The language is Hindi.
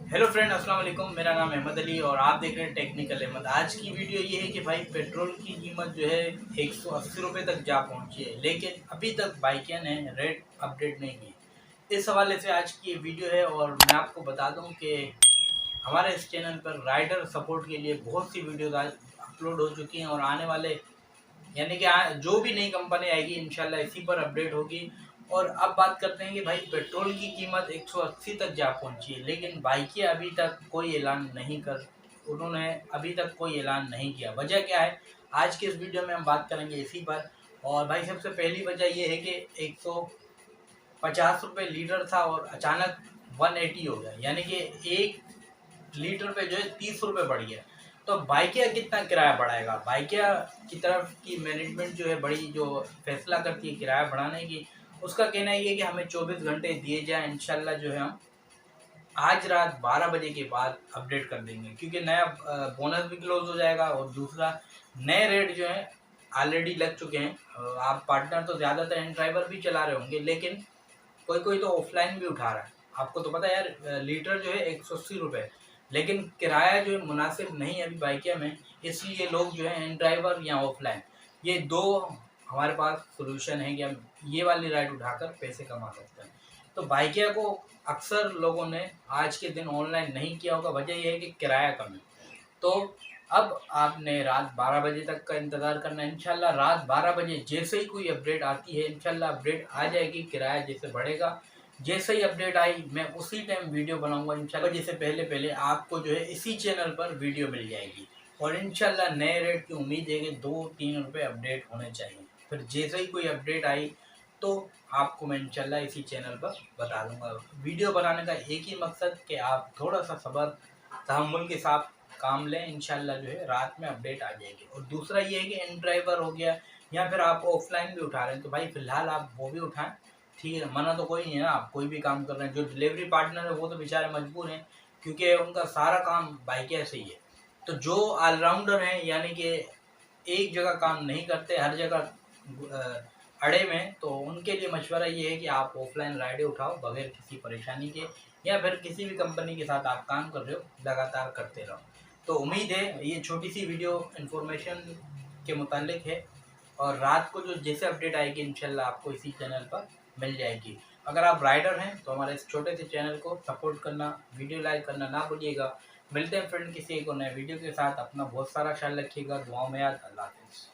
हेलो फ्रेंड, अस्सलाम वालेकुम। मेरा नाम अहमद अली और आप देख रहे हैं टेक्निकल अहमद। आज की वीडियो ये है कि भाई पेट्रोल की कीमत जो है 180 रुपये तक जा पहुंची है, लेकिन अभी तक बाइकिया ने रेट अपडेट नहीं की। इस हवाले से आज की ये वीडियो है। और मैं आपको बता दूं कि हमारे इस चैनल पर राइडर सपोर्ट के लिए बहुत सी वीडियोज आज अपलोड हो चुकी हैं और आने वाले यानी कि जो भी नई कंपनी आएगी इंशाल्लाह इसी पर अपडेट होगी। और अब बात करते हैं कि भाई पेट्रोल की कीमत 180 तक जा पहुंची है, लेकिन बाइकियाँ अभी तक कोई ऐलान नहीं कर उन्होंने अभी तक कोई ऐलान नहीं किया। वजह क्या है, आज के इस वीडियो में हम बात करेंगे इसी पर। और भाई सबसे पहली वजह ये है कि 150 रुपये लीटर था और अचानक 180 हो गया, यानी कि 1 लीटर पे जो है 30 रुपये बढ़ गया। तो बाइकिया कितना किराया बढ़ाएगा? बाइकिया की तरफ की मैनेजमेंट जो है बड़ी जो फैसला करती है किराया बढ़ाने की, उसका कहना ये है कि हमें 24 घंटे दिए जाएं। इंशाल्लाह जो है हम आज रात 12 बजे के बाद अपडेट कर देंगे, क्योंकि नया बोनस भी क्लोज हो जाएगा और दूसरा नए रेट जो है ऑलरेडी लग चुके हैं। आप पार्टनर तो ज़्यादातर एंड ड्राइवर भी चला रहे होंगे, लेकिन कोई कोई तो ऑफलाइन भी उठा रहा है। आपको तो पता है यार, लीटर जो है 180 रुपये, लेकिन किराया जो है मुनासिब नहीं है अभी बाइकिया में। इसलिए लोग जो है एन ड्राइवर या ऑफलाइन, ये दो हमारे पास सोल्यूशन है कि हम ये वाली राइड उठाकर पैसे कमा सकते हैं। तो बाइकिया को अक्सर लोगों ने आज के दिन ऑनलाइन नहीं किया होगा, वजह यह है कि किराया कम है। तो अब आपने रात 12 बजे तक का इंतज़ार करना है। इंशाल्लाह रात 12 बजे जैसे ही कोई अपडेट आती है, इंशाल्लाह अपडेट आ जाएगी, किराया जैसे बढ़ेगा। जैसे ही अपडेट आई मैं उसी टाइम वीडियो बनाऊंगा इंशाल्लाह। जैसे पहले पहले आपको जो है इसी चैनल पर वीडियो मिल जाएगी। और इंशाल्लाह नए रेट की उम्मीद है कि 2-3 रुपये अपडेट होने चाहिए। फिर जैसे ही कोई अपडेट आई तो आपको मैं इंशाल्लाह इसी चैनल पर बता दूंगा। वीडियो बनाने का एक ही मकसद कि आप थोड़ा सा सब्र तहम्मुल के साथ काम लें। इंशाल्लाह जो है रात में अपडेट आ जाएगी। और दूसरा ये है कि एन ड्राइवर हो गया या फिर आप ऑफलाइन भी उठा रहे हैं, तो भाई फ़िलहाल आप वो भी उठाएं। ठीक है, मना तो कोई नहीं है ना, आप कोई भी काम कर रहे हैं। जो डिलीवरी पार्टनर है वो तो बेचारे मजबूर हैं, क्योंकि उनका सारा काम बाइकिया से ही है। तो जो ऑलराउंडर हैं, यानी कि एक जगह काम नहीं करते, हर जगह अड़े में, तो उनके लिए मशवरा ये है कि आप ऑफलाइन राइडें उठाओ बगैर किसी परेशानी के, या फिर किसी भी कंपनी के साथ आप काम कर रहे हो लगातार करते रहो। तो उम्मीद है ये छोटी सी वीडियो इन्फॉर्मेशन के मुतालिक है। और रात को जो जैसे अपडेट आएगी इंशाल्लाह आपको इसी चैनल पर मिल जाएगी। अगर आप राइडर हैं तो हमारे इस छोटे से चैनल को सपोर्ट करना, वीडियो लाइक करना ना भूलिएगा। मिलते हैं फ्रेंड किसी एक और नए वीडियो के साथ। अपना बहुत सारा ख्याल रखिएगा, दुआओं में याद। अल्लाह हाफ़िज़।